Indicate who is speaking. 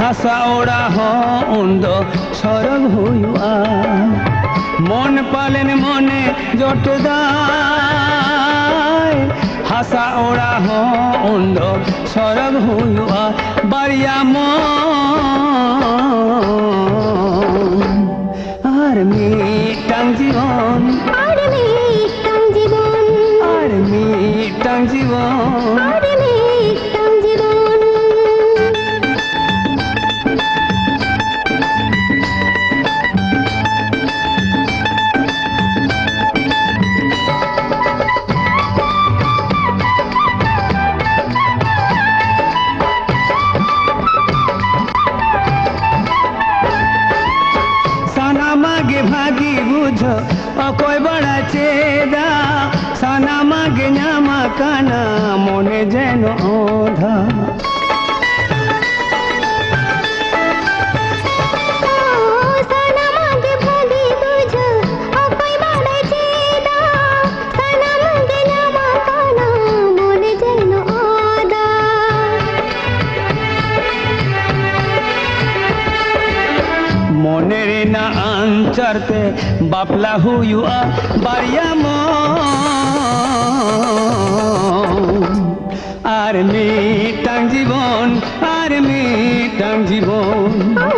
Speaker 1: ᱦᱟᱥᱟ ᱚᱲᱟᱜ ᱦᱚᱸ ᱩᱱᱫᱚ ᱥᱚᱨᱚᱜ ᱦᱩᱭᱩᱜᱼᱟ ᱢᱚᱱ ᱯᱟᱞᱮᱱ ᱢᱚᱱᱮ ᱡᱚᱴᱮᱫᱟᱭ ᱦᱟᱥᱟ ᱚᱲᱟᱜ ᱦᱚᱸ ᱩᱱᱫᱚ ᱥᱚᱨᱚᱜ ᱦᱩᱭᱩᱜᱼᱟ ᱵᱟᱨᱭᱟ ᱢᱚᱱ আর মিটাং জীবন
Speaker 2: আর মিটাং জীবন
Speaker 1: আর মিটাং জীবন
Speaker 2: আর মিটাং জীবন
Speaker 1: সানামাগে ভাগি বুঝো অকয় বড়া চেদা সানামাগে নামা কানা মনে যেন অধা
Speaker 2: সানামাগে ভাগি বুঝো অকয় বড়া চেদা সানামাগে নামা কানা মনে যেন অধা
Speaker 1: মনের না আনচারতে বাপলা হুইয়া বাড়িয়া মন আর মিটাং জীবন আর মিটাং জীবন
Speaker 2: আর